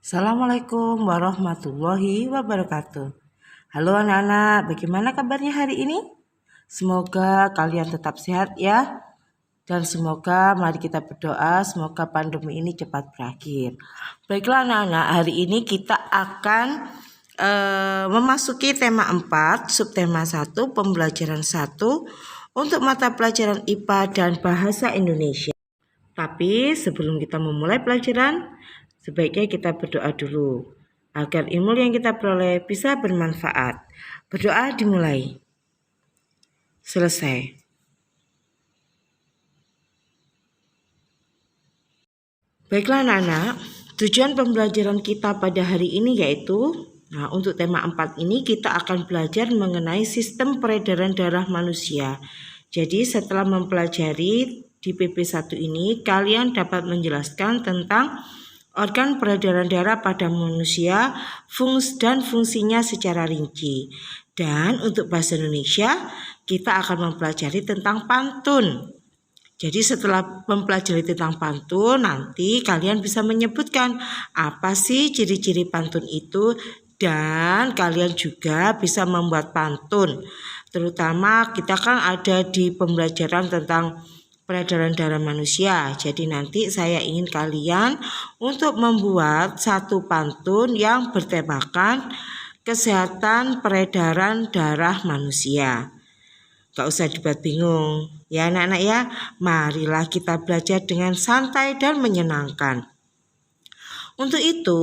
Assalamualaikum warahmatullahi wabarakatuh. Halo anak-anak, bagaimana kabarnya hari ini? Semoga kalian tetap sehat ya. Dan semoga mari kita berdoa semoga pandemi ini cepat berakhir. Baiklah anak-anak, hari ini kita akan memasuki tema 4, subtema 1, pembelajaran 1 untuk mata pelajaran IPA dan Bahasa Indonesia. Tapi sebelum kita memulai pelajaran, sebaiknya kita berdoa dulu agar ilmu yang kita peroleh bisa bermanfaat. Berdoa dimulai. Selesai. Baiklah anak-anak, tujuan pembelajaran kita pada hari ini yaitu untuk tema 4 ini kita akan belajar mengenai sistem peredaran darah manusia. Jadi setelah mempelajari di PP1 ini, kalian dapat menjelaskan tentang organ peredaran darah pada manusia dan fungsinya secara rinci. Dan untuk bahasa Indonesia, kita akan mempelajari tentang pantun. Jadi setelah mempelajari tentang pantun, nanti kalian bisa menyebutkan apa sih ciri-ciri pantun itu, dan kalian juga bisa membuat pantun. Terutama kita kan ada di pembelajaran tentang peredaran darah manusia. Jadi nanti saya ingin kalian untuk membuat satu pantun yang bertemakan kesehatan peredaran darah manusia. Gak usah dibuat bingung ya anak-anak ya. Marilah kita belajar dengan santai dan menyenangkan. Untuk itu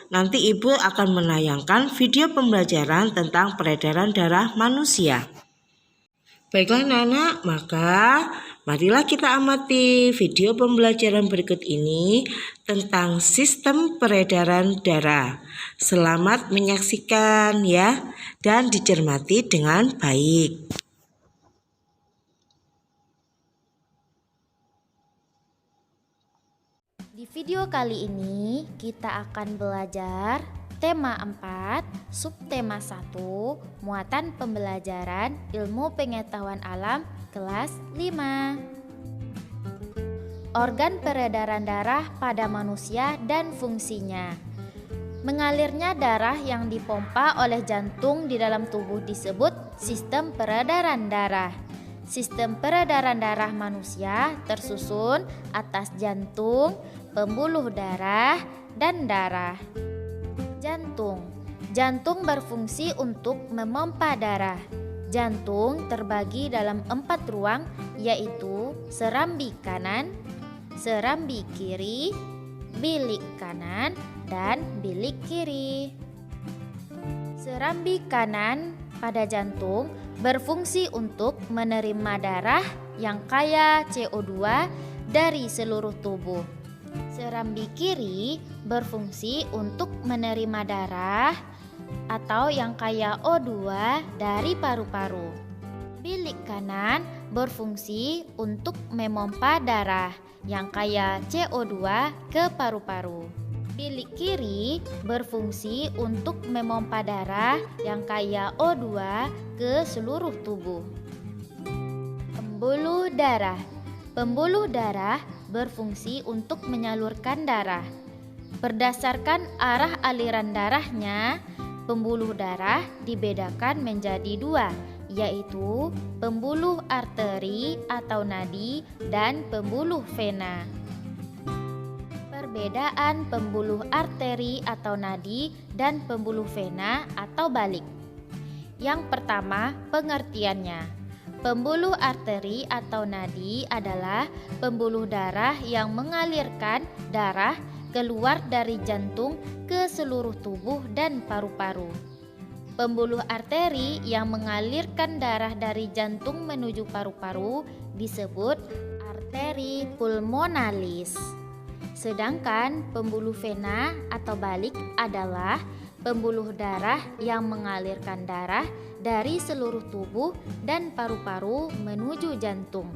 nanti ibu akan menayangkan video pembelajaran tentang peredaran darah manusia. Baiklah anak-anak, maka marilah kita amati video pembelajaran berikut ini tentang sistem peredaran darah. Selamat menyaksikan ya, dan dicermati dengan baik. Di video kali ini kita akan belajar tema 4, subtema 1, muatan pembelajaran ilmu pengetahuan alam kelas 5. Organ peredaran darah pada manusia dan fungsinya. Mengalirnya darah yang dipompa oleh jantung di dalam tubuh disebut sistem peredaran darah. Sistem peredaran darah manusia tersusun atas jantung, pembuluh darah, dan darah. Jantung. Jantung berfungsi untuk memompa darah. Jantung terbagi dalam 4 ruang, yaitu serambi kanan, serambi kiri, bilik kanan, dan bilik kiri. Serambi kanan pada jantung berfungsi untuk menerima darah yang kaya CO2 dari seluruh tubuh. Serambi kiri berfungsi untuk menerima darah atau yang kaya O2 dari paru-paru. Bilik kanan berfungsi untuk memompa darah yang kaya CO2 ke paru-paru. Bilik kiri berfungsi untuk memompa darah yang kaya O2 ke seluruh tubuh. Pembuluh darah. Pembuluh darah berfungsi untuk menyalurkan darah. Berdasarkan arah aliran darahnya, pembuluh darah dibedakan menjadi 2, yaitu pembuluh arteri atau nadi dan pembuluh vena. Perbedaan pembuluh arteri atau nadi dan pembuluh vena atau balik. Yang pertama, pengertiannya. Pembuluh arteri atau nadi adalah pembuluh darah yang mengalirkan darah keluar dari jantung ke seluruh tubuh dan paru-paru. Pembuluh arteri yang mengalirkan darah dari jantung menuju paru-paru disebut arteri pulmonalis. Sedangkan pembuluh vena atau balik adalah pembuluh darah yang mengalirkan darah dari seluruh tubuh dan paru-paru menuju jantung.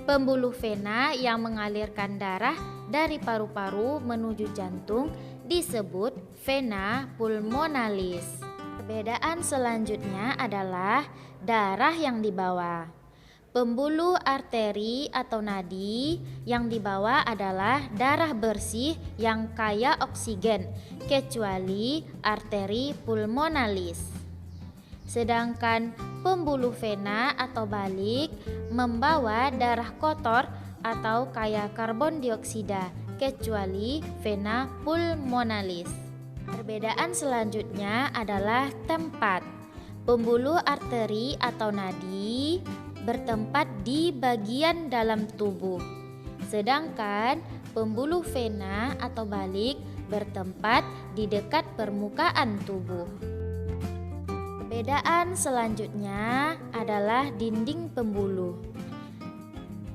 Pembuluh vena yang mengalirkan darah dari paru-paru menuju jantung disebut vena pulmonalis. Perbedaan selanjutnya adalah darah yang dibawa. Pembuluh arteri atau nadi yang dibawa adalah darah bersih yang kaya oksigen, kecuali arteri pulmonalis. Sedangkan pembuluh vena atau balik membawa darah kotor atau kaya karbon dioksida, kecuali vena pulmonalis. Perbedaan selanjutnya adalah tempat. Pembuluh arteri atau nadi bertempat di bagian dalam tubuh, sedangkan pembuluh vena atau balik bertempat di dekat permukaan tubuh. Perbedaan selanjutnya adalah dinding pembuluh.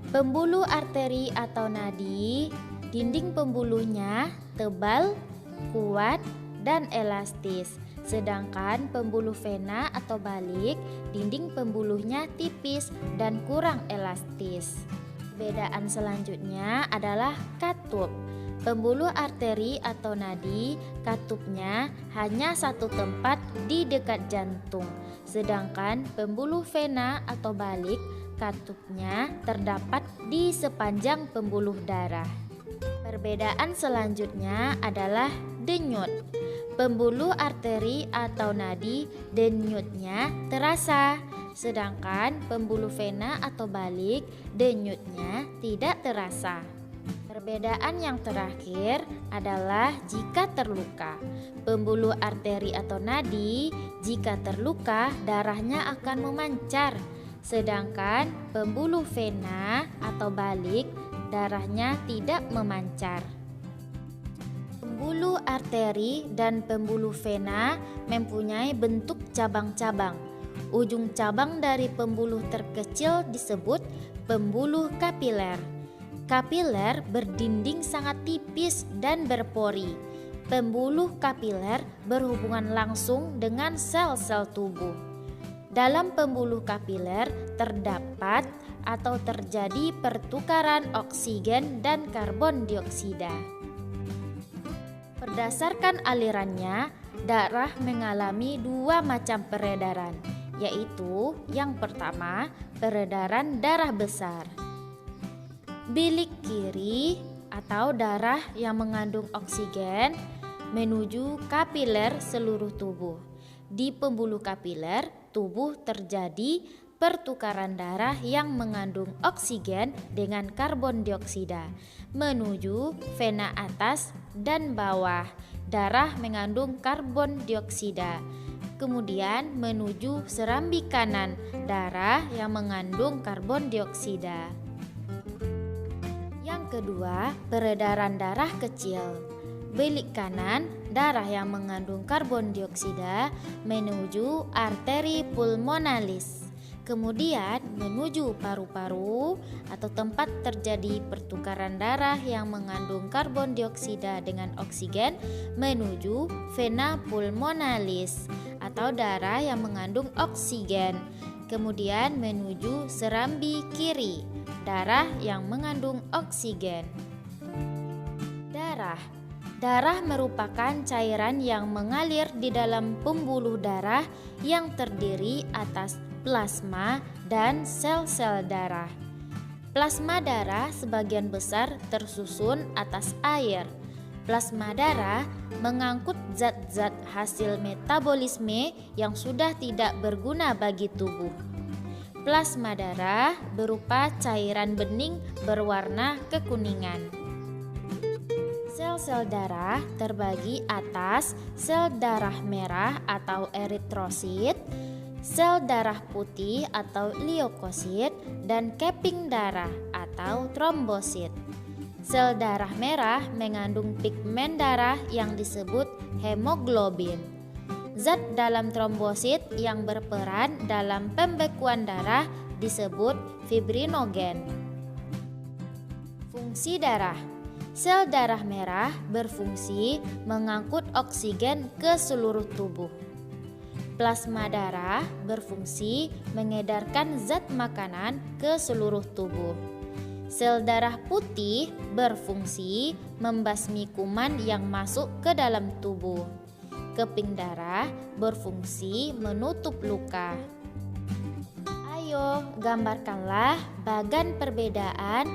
Pembuluh arteri atau nadi, dinding pembuluhnya tebal, kuat, dan elastis. Sedangkan pembuluh vena atau balik, dinding pembuluhnya tipis dan kurang elastis. Perbedaan selanjutnya adalah katup. Pembuluh arteri atau nadi, katupnya hanya satu tempat di dekat jantung. Sedangkan pembuluh vena atau balik, katupnya terdapat di sepanjang pembuluh darah. Perbedaan selanjutnya adalah denyut. Pembuluh arteri atau nadi, denyutnya terasa, sedangkan pembuluh vena atau balik, denyutnya tidak terasa. Perbedaan yang terakhir adalah jika terluka. Pembuluh arteri atau nadi, jika terluka, darahnya akan memancar, sedangkan pembuluh vena atau balik, darahnya tidak memancar. Pembuluh arteri dan pembuluh vena mempunyai bentuk cabang-cabang. Ujung cabang dari pembuluh terkecil disebut pembuluh kapiler. Kapiler berdinding sangat tipis dan berpori. Pembuluh kapiler berhubungan langsung dengan sel-sel tubuh. Dalam pembuluh kapiler terdapat atau terjadi pertukaran oksigen dan karbon dioksida. Berdasarkan alirannya, darah mengalami dua macam peredaran, yaitu yang pertama, peredaran darah besar. Bilik kiri atau darah yang mengandung oksigen menuju kapiler seluruh tubuh. Di pembuluh kapiler, tubuh terjadi pertukaran darah yang mengandung oksigen dengan karbon dioksida menuju vena atas dan bawah. Darah mengandung karbon dioksida. Kemudian menuju serambi kanan, darah yang mengandung karbon dioksida. Yang kedua, peredaran darah kecil. Bilik kanan, darah yang mengandung karbon dioksida menuju arteri pulmonalis. Kemudian menuju paru-paru atau tempat terjadi pertukaran darah yang mengandung karbon dioksida dengan oksigen menuju vena pulmonalis atau darah yang mengandung oksigen. Kemudian menuju serambi kiri, darah yang mengandung oksigen. Darah merupakan cairan yang mengalir di dalam pembuluh darah yang terdiri atas plasma dan sel-sel darah. Plasma darah sebagian besar tersusun atas air. Plasma darah mengangkut zat-zat hasil metabolisme yang sudah tidak berguna bagi tubuh. Plasma darah berupa cairan bening berwarna kekuningan. Sel-sel darah terbagi atas sel darah merah atau eritrosit, sel darah putih atau leukosit, dan keping darah atau trombosit. Sel darah merah mengandung pigmen darah yang disebut hemoglobin. Zat dalam trombosit yang berperan dalam pembekuan darah disebut fibrinogen. Fungsi darah. Sel darah merah berfungsi mengangkut oksigen ke seluruh tubuh. Plasma darah berfungsi mengedarkan zat makanan ke seluruh tubuh. Sel darah putih berfungsi membasmi kuman yang masuk ke dalam tubuh. Keping darah berfungsi menutup luka. Ayo Ayo, gambarkanlah bagan perbedaan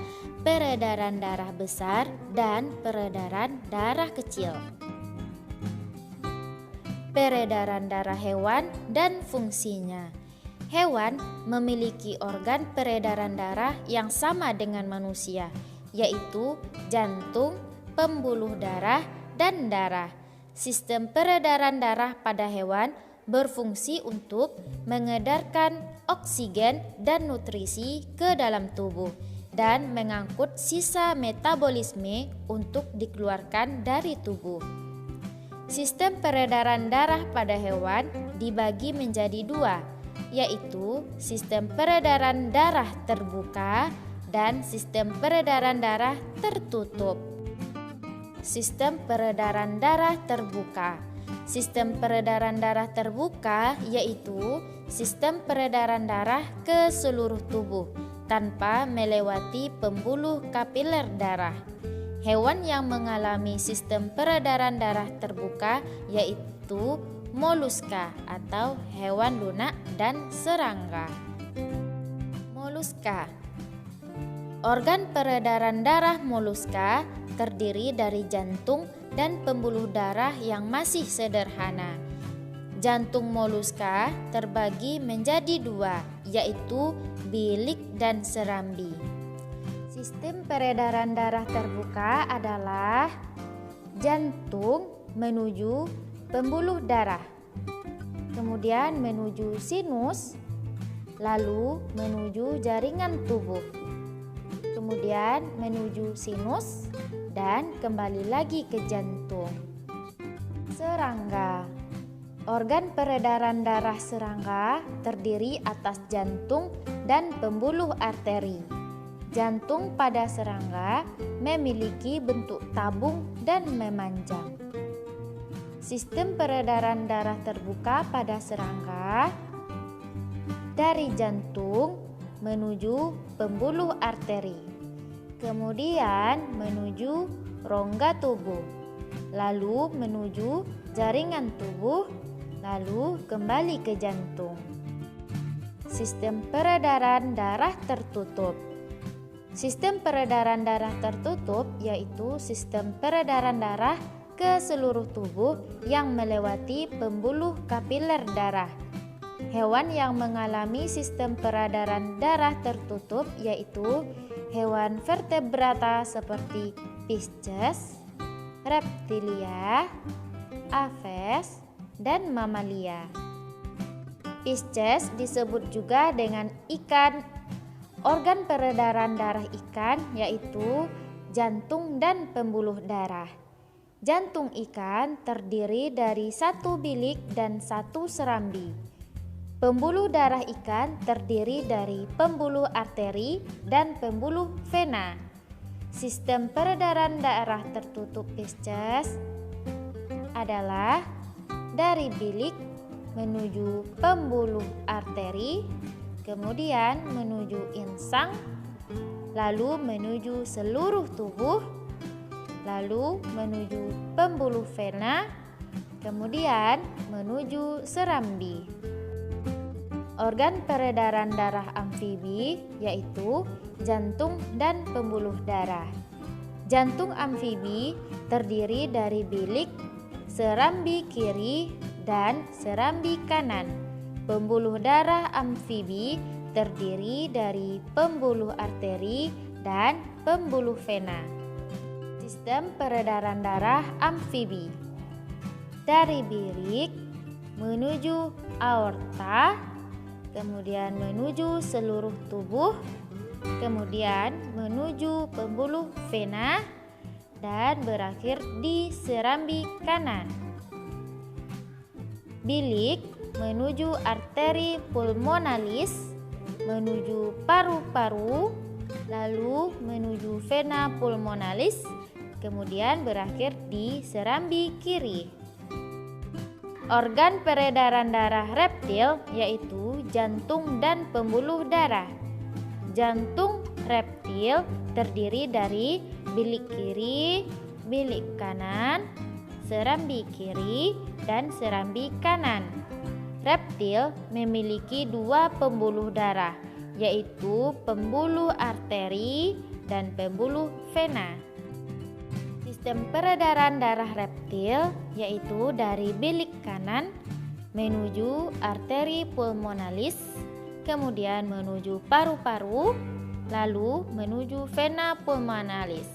peredaran darah besar dan peredaran darah kecil. Peredaran darah hewan dan fungsinya. Hewan memiliki organ peredaran darah yang sama dengan manusia, yaitu jantung, pembuluh darah, dan darah. Sistem peredaran darah pada hewan berfungsi untuk mengedarkan oksigen dan nutrisi ke dalam tubuh dan mengangkut sisa metabolisme untuk dikeluarkan dari tubuh. Sistem peredaran darah pada hewan dibagi menjadi dua, yaitu sistem peredaran darah terbuka dan sistem peredaran darah tertutup. Sistem peredaran darah terbuka. Sistem peredaran darah terbuka yaitu sistem peredaran darah ke seluruh tubuh tanpa melewati pembuluh kapiler darah. Hewan yang mengalami sistem peredaran darah terbuka yaitu moluska atau hewan lunak dan serangga. Moluska. Organ peredaran darah moluska terdiri dari jantung dan pembuluh darah yang masih sederhana. Jantung moluska terbagi menjadi dua, yaitu bilik dan serambi. Sistem peredaran darah terbuka adalah jantung menuju pembuluh darah, kemudian menuju sinus, lalu menuju jaringan tubuh, kemudian menuju sinus, dan kembali lagi ke jantung. Serangga. Organ peredaran darah serangga terdiri atas jantung dan pembuluh arteri. Jantung pada serangga memiliki bentuk tabung dan memanjang. Sistem peredaran darah terbuka pada serangga dari jantung menuju pembuluh arteri, kemudian menuju rongga tubuh, lalu menuju jaringan tubuh, lalu kembali ke jantung. Sistem peredaran darah tertutup. Sistem peredaran darah tertutup yaitu sistem peredaran darah ke seluruh tubuh yang melewati pembuluh kapiler darah. Hewan yang mengalami sistem peredaran darah tertutup yaitu hewan vertebrata seperti Pisces, Reptilia, Aves, dan Mamalia. Pisces disebut juga dengan ikan. Organ peredaran darah ikan yaitu jantung dan pembuluh darah. Jantung ikan terdiri dari satu bilik dan satu serambi. Pembuluh darah ikan terdiri dari pembuluh arteri dan pembuluh vena. Sistem peredaran darah tertutup Pisces adalah dari bilik menuju pembuluh arteri, kemudian menuju insang, lalu menuju seluruh tubuh, lalu menuju pembuluh vena, kemudian menuju serambi. Organ peredaran darah amfibi yaitu jantung dan pembuluh darah. Jantung amfibi terdiri dari bilik, serambi kiri, dan serambi kanan. Pembuluh darah amfibi terdiri dari pembuluh arteri dan pembuluh vena. Sistem peredaran darah amfibi dari bilik menuju aorta, kemudian menuju seluruh tubuh, kemudian menuju pembuluh vena, dan berakhir di serambi kanan. Bilik menuju arteri pulmonalis, menuju paru-paru, lalu menuju vena pulmonalis, kemudian berakhir di serambi kiri. Organ peredaran darah reptil yaitu jantung dan pembuluh darah. Jantung reptil terdiri dari bilik kiri, bilik kanan, serambi kiri, dan serambi kanan. Reptil memiliki dua pembuluh darah, yaitu pembuluh arteri dan pembuluh vena. Sistem peredaran darah reptil yaitu dari bilik kanan menuju arteri pulmonalis, kemudian menuju paru-paru, lalu menuju vena pulmonalis,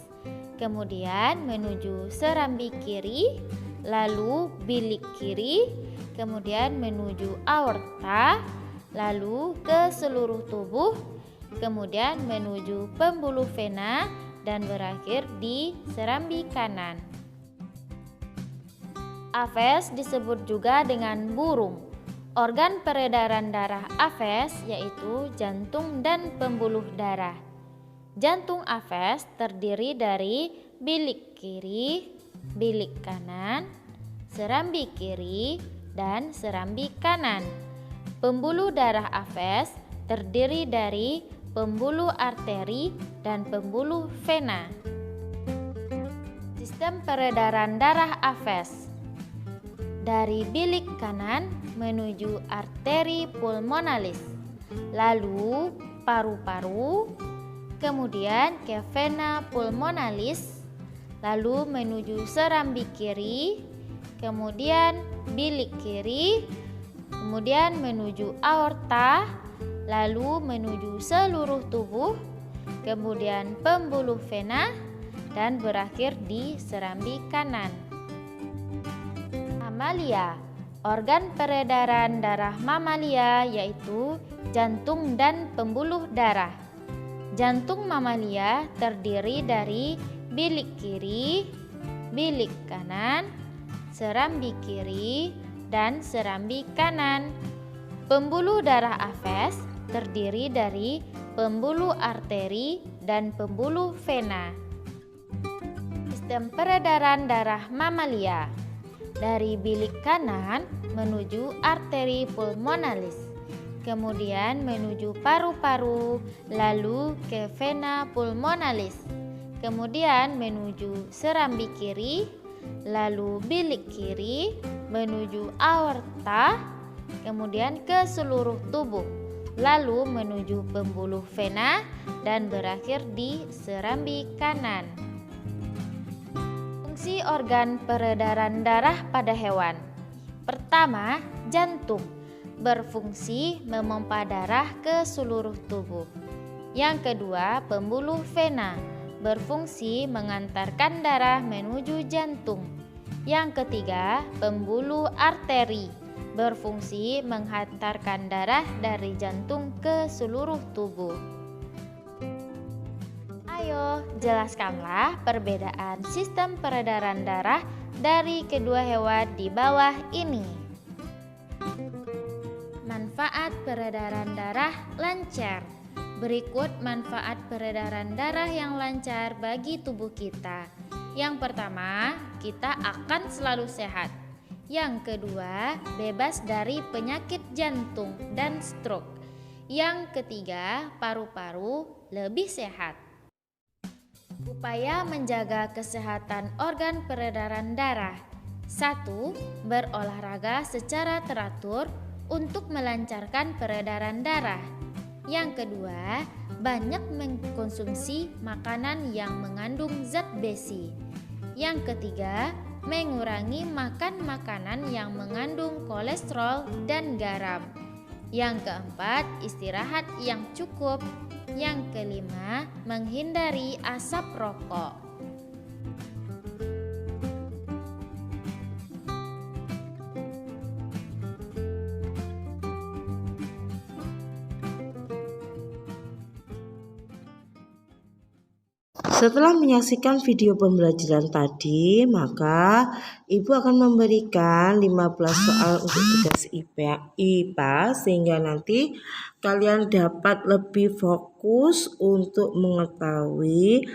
kemudian menuju serambi kiri, lalu bilik kiri, kemudian menuju aorta, lalu ke seluruh tubuh, kemudian menuju pembuluh vena dan berakhir di serambi kanan. Aves disebut juga dengan burung. Organ peredaran darah aves yaitu jantung dan pembuluh darah. Jantung aves terdiri dari bilik kiri, bilik kanan, serambi kiri, dan serambi kanan. Pembuluh darah aves terdiri dari pembuluh arteri dan pembuluh vena. Sistem peredaran darah aves dari bilik kanan menuju arteri pulmonalis, lalu paru-paru, kemudian ke vena pulmonalis, lalu menuju serambi kiri, kemudian bilik kiri, kemudian menuju aorta, lalu menuju seluruh tubuh, kemudian pembuluh vena, dan berakhir di serambi kanan. Mamalia. Organ peredaran darah mamalia yaitu jantung dan pembuluh darah. Jantung mamalia terdiri dari bilik kiri, bilik kanan, serambi kiri, dan serambi kanan. Pembuluh darah aves terdiri dari pembuluh arteri dan pembuluh vena. Sistem peredaran darah mamalia dari bilik kanan menuju arteri pulmonalis, kemudian menuju paru-paru, lalu ke vena pulmonalis, kemudian menuju serambi kiri, lalu bilik kiri, menuju aorta, kemudian ke seluruh tubuh, lalu menuju pembuluh vena dan berakhir di serambi kanan. Fungsi organ peredaran darah pada hewan. Pertama, jantung berfungsi memompa darah ke seluruh tubuh. Yang kedua, pembuluh vena berfungsi mengantarkan darah menuju jantung. Yang ketiga, pembuluh arteri berfungsi menghantarkan darah dari jantung ke seluruh tubuh. Ayo, jelaskanlah perbedaan sistem peredaran darah dari kedua hewan di bawah ini. Manfaat peredaran darah lancar. Berikut manfaat peredaran darah yang lancar bagi tubuh kita. Yang pertama, kita akan selalu sehat. Yang kedua, bebas dari penyakit jantung dan stroke. Yang ketiga, paru-paru lebih sehat. Upaya menjaga kesehatan organ peredaran darah. 1. Berolahraga secara teratur untuk melancarkan peredaran darah. Yang kedua, banyak mengkonsumsi makanan yang mengandung zat besi. Yang ketiga, mengurangi makan makanan yang mengandung kolesterol dan garam. Yang keempat, istirahat yang cukup. Yang kelima, menghindari asap rokok. Setelah menyaksikan video pembelajaran tadi, maka Ibu akan memberikan 15 soal untuk tugas IPA sehingga nanti kalian dapat lebih fokus untuk mengetahui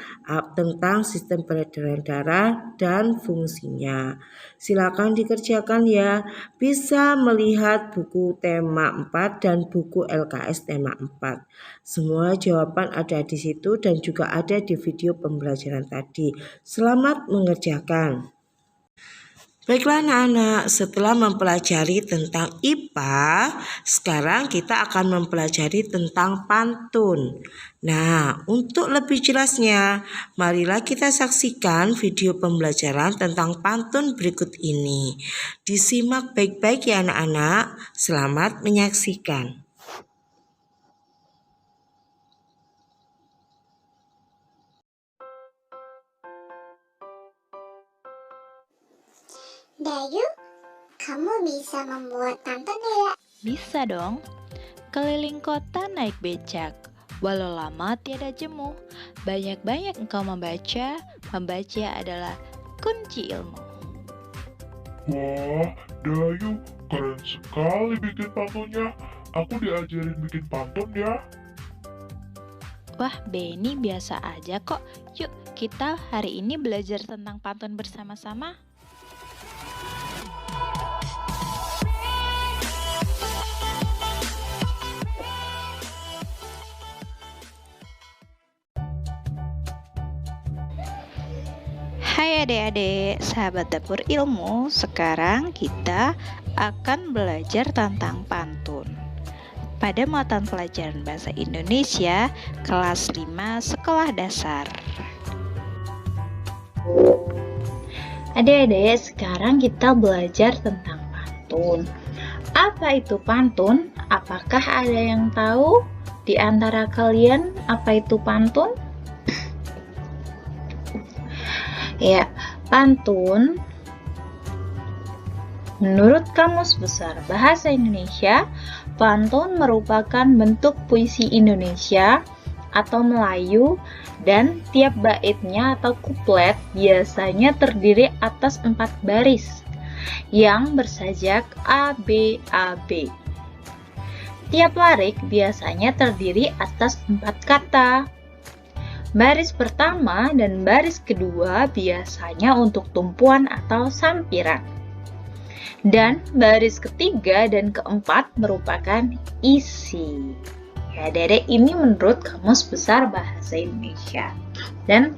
tentang sistem peredaran darah dan fungsinya. Silakan dikerjakan ya. Bisa melihat buku tema 4 dan buku LKS tema 4. Semua jawaban ada di situ dan juga ada di video pembelajaran tadi. Selamat mengerjakan. Baiklah anak-anak, setelah mempelajari tentang IPA, sekarang kita akan mempelajari tentang pantun. Nah, untuk lebih jelasnya, marilah kita saksikan video pembelajaran tentang pantun berikut ini. Disimak baik-baik ya anak-anak, selamat menyaksikan. Dayu, kamu bisa membuat pantun ya? Bisa dong. Keliling kota naik becak, walau lama tiada jemu. Banyak-banyak engkau membaca, membaca adalah kunci ilmu. Wah, Dayu, keren sekali bikin pantunnya. Aku diajarin bikin pantun ya. Wah, Benny biasa aja kok. Yuk, kita hari ini belajar tentang pantun bersama-sama. Hai adik-adik, sahabat dapur ilmu. Sekarang kita akan belajar tentang pantun pada mata pelajaran bahasa Indonesia kelas 5 sekolah dasar. Adik-adik, sekarang kita belajar tentang pantun. Apa itu pantun? Apakah ada yang tahu di antara kalian apa itu pantun? Ya, pantun menurut Kamus Besar Bahasa Indonesia, pantun merupakan bentuk puisi Indonesia atau Melayu dan tiap baitnya atau kuplet biasanya terdiri atas 4 baris yang bersajak A, B, A, B. Tiap larik biasanya terdiri atas 4 kata. Baris pertama dan baris kedua biasanya untuk tumpuan atau sampiran. Dan baris ketiga dan keempat merupakan isi. Ya, Dedek, ini menurut Kamus Besar Bahasa Indonesia. Dan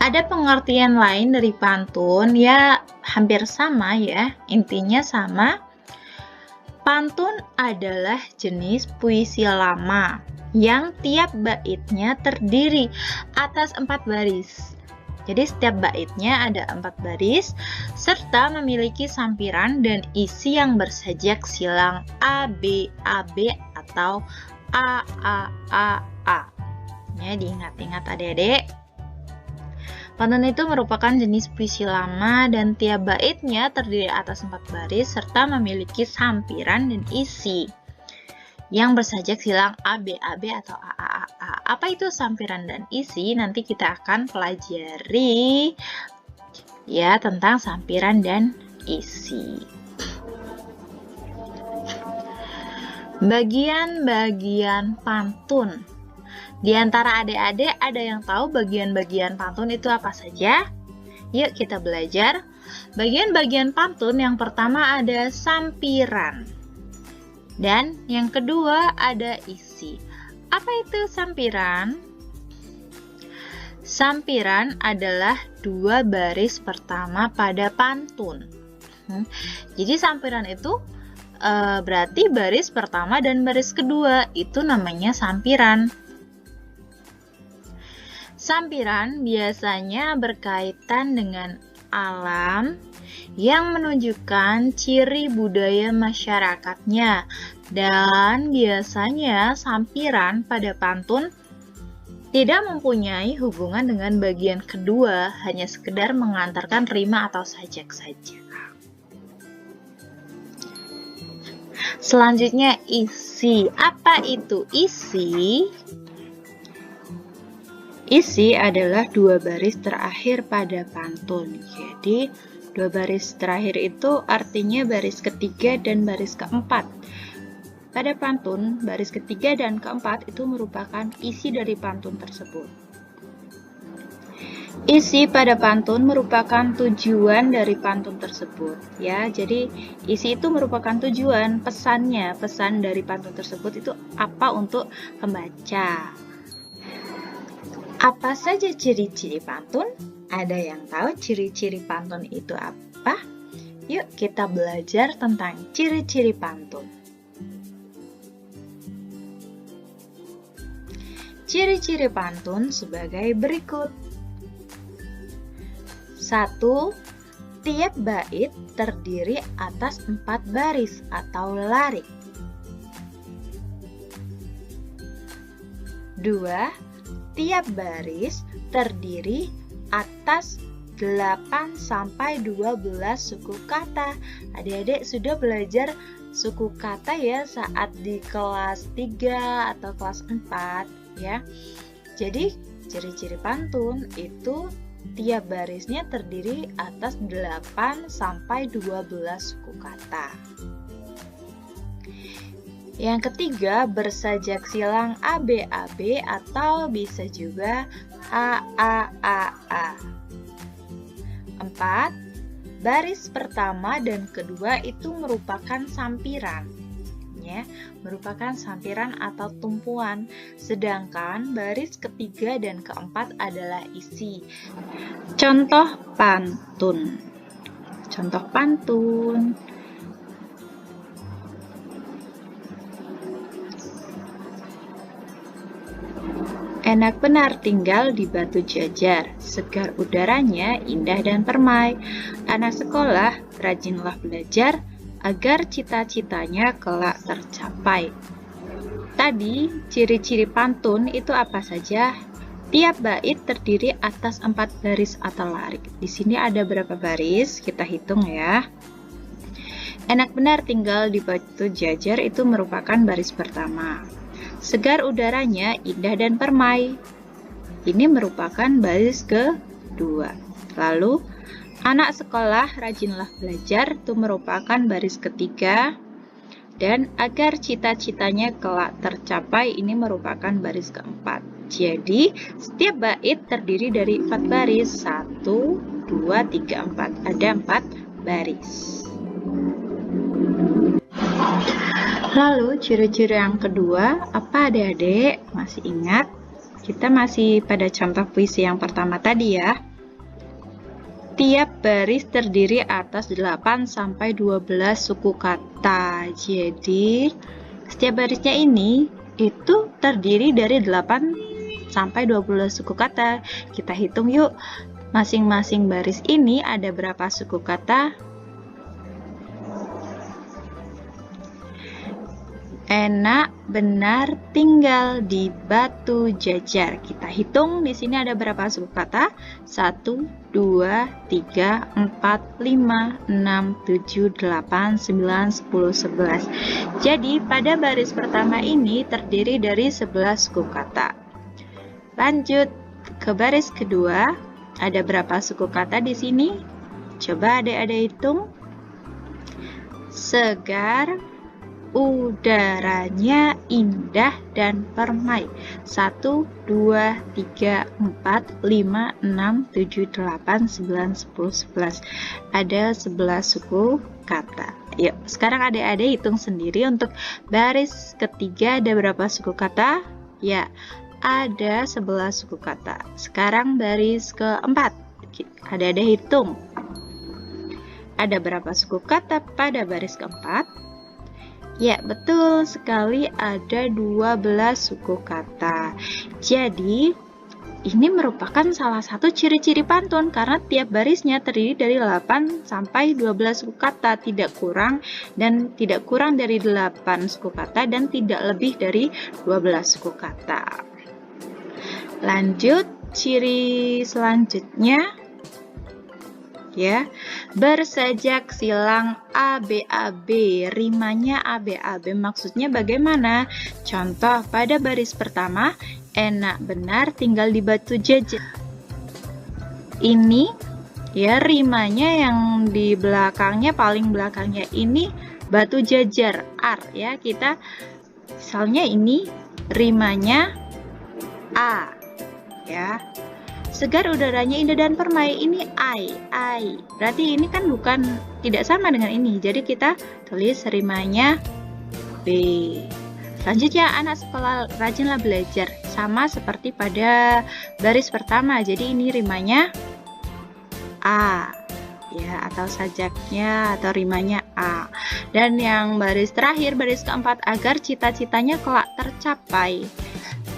ada pengertian lain dari pantun, ya hampir sama ya, intinya sama. Pantun adalah jenis puisi lama yang tiap baitnya terdiri atas 4 baris. Jadi setiap baitnya ada 4 baris serta memiliki sampiran dan isi yang bersajak silang A, B, A, B atau A, A, A, A. Ya, diingat-ingat adik-adik. Pantun itu merupakan jenis puisi lama dan tiap baitnya terdiri atas 4 baris serta memiliki sampiran dan isi yang bersajak silang A, B, A, B atau A, A, A, A. Apa itu sampiran dan isi? Nanti kita akan pelajari ya tentang sampiran dan isi. Bagian-bagian pantun. Di antara adik-adik ada yang tahu bagian-bagian pantun itu apa saja? Yuk kita belajar. Bagian-bagian pantun yang pertama ada sampiran. Dan yang kedua ada isi. Apa itu sampiran? Sampiran adalah 2 baris pertama pada pantun. Jadi sampiran itu berarti baris pertama dan baris kedua. Itu namanya sampiran. Sampiran biasanya berkaitan dengan alam yang menunjukkan ciri budaya masyarakatnya, dan biasanya sampiran pada pantun tidak mempunyai hubungan dengan bagian kedua, hanya sekedar mengantarkan rima atau sajak saja. Selanjutnya isi. Apa itu isi? Isi adalah 2 baris terakhir pada pantun. Jadi 2 baris terakhir itu artinya baris ketiga dan baris keempat. Pada pantun, baris ketiga dan keempat itu merupakan isi dari pantun tersebut. Isi pada pantun merupakan tujuan dari pantun tersebut. Ya, jadi isi itu merupakan tujuan, pesannya, pesan dari pantun tersebut itu apa untuk pembaca. Apa saja ciri-ciri pantun? Ada yang tahu ciri-ciri pantun itu apa? apa? Yuk kita belajar tentang ciri-ciri pantun. Ciri-ciri pantun sebagai berikut. 1. Tiap bait terdiri atas 4 baris atau larik. 2. Tiap baris terdiri atas 8 sampai 12 suku kata. Adik-adik sudah belajar suku kata ya saat di kelas 3 atau kelas 4 ya. Jadi ciri-ciri pantun itu tiap barisnya terdiri atas 8 sampai 12 suku kata. Yang ketiga, bersajak silang ABAB atau bisa juga AAAA. 4. Baris pertama dan kedua itu merupakan sampiran, ya, merupakan sampiran atau tumpuan, sedangkan baris ketiga dan keempat adalah isi. Contoh pantun. Contoh pantun. Enak benar tinggal di Batu Jajar, segar udaranya, indah dan permai. Anak sekolah, rajinlah belajar, agar cita-citanya kelak tercapai. Tadi, ciri-ciri pantun itu apa saja? Tiap bait terdiri atas 4 baris atau larik. Di sini ada berapa baris? Kita hitung ya. Enak benar tinggal di Batu Jajar itu merupakan baris pertama. Segar udaranya, indah dan permai. Ini merupakan baris kedua. Lalu, anak sekolah rajinlah belajar itu merupakan baris ketiga. Dan agar cita-citanya kelak tercapai ini merupakan baris keempat. Jadi, setiap bait terdiri dari 4 baris. 1, 2, 3, 4. Ada 4 baris. Lalu ciri-ciri yang kedua, apa adik-adik? Masih ingat? Kita masih pada contoh puisi yang pertama tadi ya. Tiap baris terdiri atas 8 sampai 12 suku kata. Jadi, setiap barisnya ini itu terdiri dari 8 sampai 12 suku kata. Kita hitung yuk. Masing-masing baris ini ada berapa suku kata? Enak benar tinggal di Batu Jajar. Kita hitung di sini ada berapa suku kata? 1, 2, 3, 4, 5, 6, 7, 8, 9, 10, 11. Jadi pada baris pertama ini terdiri dari 11 suku kata. Lanjut ke baris kedua, ada berapa suku kata di sini? Coba adik-adik hitung. Segar udaranya indah dan permai. 1, 2, 3, 4, 5, 6, 7, 8, 9, 10, 11. Ada 11 suku kata. Yuk, sekarang adik-adik hitung sendiri untuk baris ketiga ada berapa suku kata? Ya, ada 11 suku kata. Sekarang baris keempat. Adik-adik hitung. Ada berapa suku kata pada baris keempat? Ya, betul sekali ada 12 suku kata. Jadi, ini merupakan salah satu ciri-ciri pantun karena tiap barisnya terdiri dari 8 sampai 12 suku kata, tidak kurang dari 8 suku kata dan tidak lebih dari 12 suku kata. Lanjut, ciri selanjutnya ya, bersajak silang ABAB. Rimanya ABAB maksudnya bagaimana? Contoh pada baris pertama, enak benar tinggal di Batu Jajar. Ini ya rimanya yang di belakangnya, paling belakangnya ini Batu Jajar, ar ya. Kita misalnya ini rimanya A ya. Segar udaranya indah dan permai, ini ai. Berarti ini kan bukan, tidak sama dengan ini. Jadi kita tulis rimanya B. Selanjutnya anak sekolah rajinlah belajar. Sama seperti pada baris pertama. Jadi ini rimanya A. ya, atau sajaknya atau rimanya A. Dan yang baris terakhir, baris keempat, agar cita-citanya kelak tercapai.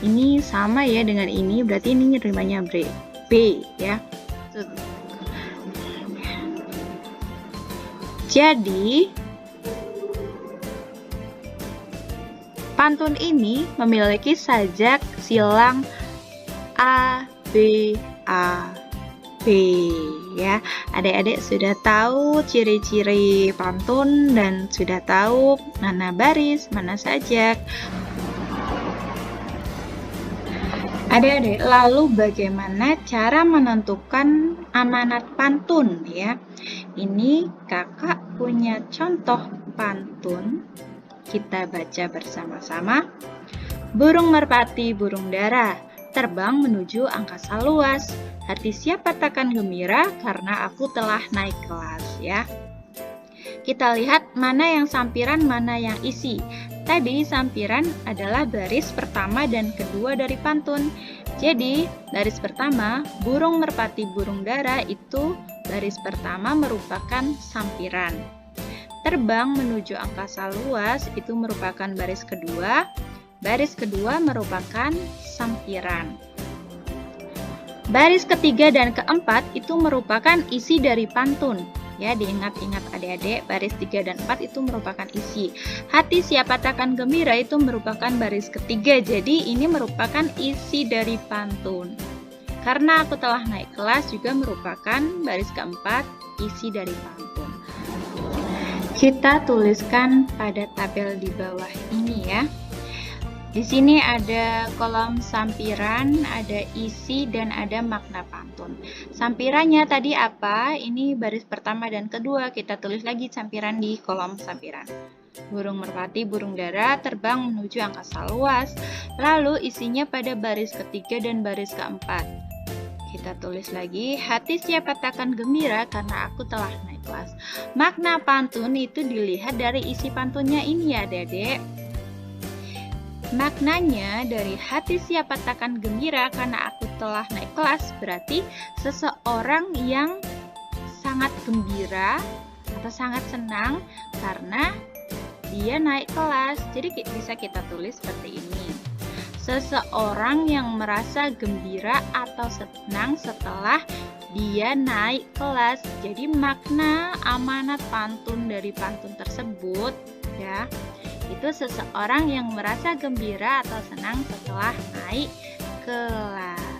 Ini sama ya dengan ini, berarti ini rimanya B ya. Jadi pantun ini memiliki sajak silang A, B, A, B ya. Adik-adik sudah tahu ciri-ciri pantun dan sudah tahu mana baris, mana sajak. Adik-adik, lalu bagaimana cara menentukan amanat pantun ya? Ini kakak punya contoh pantun. Kita baca bersama-sama. Burung merpati, burung dara, terbang menuju angkasa luas. Hati siapa takkan gembira karena aku telah naik kelas ya. Kita lihat mana yang sampiran, mana yang isi. Tadi sampiran adalah baris pertama dan kedua dari pantun. Jadi baris pertama, burung merpati burung dara, itu baris pertama merupakan sampiran. Terbang menuju angkasa luas itu merupakan baris kedua. Baris kedua merupakan sampiran. Baris ketiga dan keempat itu merupakan isi dari pantun. Ya, diingat-ingat adik-adik, baris 3 dan 4 itu merupakan isi. Hati siapa takkan gembira itu merupakan baris ketiga. Jadi ini merupakan isi dari pantun. Karena aku telah naik kelas juga merupakan baris keempat, isi dari pantun. Kita tuliskan pada tabel di bawah ini ya. Di sini ada kolom sampiran, ada isi, dan ada makna pantun. Sampirannya tadi apa? Ini baris pertama dan kedua. Kita tulis lagi sampiran di kolom sampiran. Burung merpati, burung dara, terbang menuju angkasa luas. Lalu isinya pada baris ketiga dan baris keempat. Kita tulis lagi, hati siapa takkan gembira karena aku telah naik kelas. Makna pantun itu dilihat dari isi pantunnya ini ya adik-adik. Maknanya dari hati siapa takkan gembira karena aku telah naik kelas, berarti seseorang yang sangat gembira atau sangat senang karena dia naik kelas. Jadi bisa kita tulis seperti ini. Seseorang yang merasa gembira atau senang setelah dia naik kelas. Jadi makna amanat pantun dari pantun tersebut ya, itu seseorang yang merasa gembira atau senang setelah naik kelas.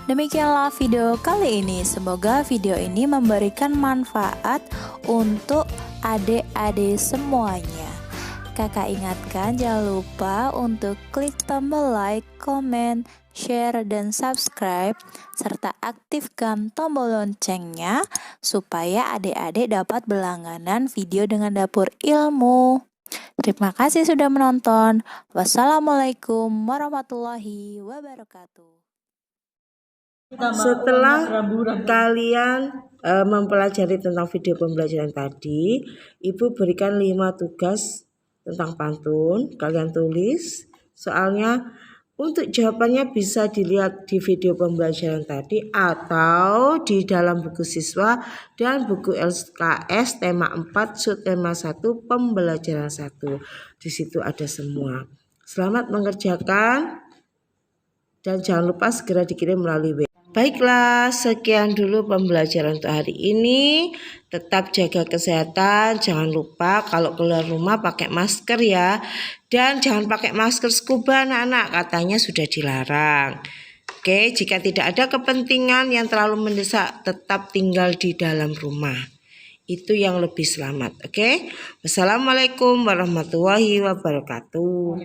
Demikianlah video kali ini. Semoga video ini memberikan manfaat untuk adik-adik semuanya. Kakak ingatkan jangan lupa untuk klik tombol like, komen, share, dan subscribe, serta aktifkan tombol loncengnya supaya adik-adik dapat berlangganan video dengan dapur ilmu. Terima kasih sudah menonton. Wassalamualaikum warahmatullahi wabarakatuh. Setelah kalian mempelajari tentang video pembelajaran tadi, Ibu berikan 5 tugas tentang pantun. Kalian tulis soalnya. Untuk jawabannya bisa dilihat di video pembelajaran tadi atau di dalam buku siswa dan buku LKS tema 4 subtema 1 pembelajaran 1. Di situ ada semua. Selamat mengerjakan dan jangan lupa segera dikirim melalui WA. Baiklah, sekian dulu pembelajaran untuk hari ini. Tetap jaga kesehatan, jangan lupa kalau keluar rumah pakai masker ya. Dan jangan pakai masker scuba anak-anak, katanya sudah dilarang. Oke, jika tidak ada kepentingan yang terlalu mendesak, tetap tinggal di dalam rumah. Itu yang lebih selamat, oke? Wassalamualaikum warahmatullahi wabarakatuh.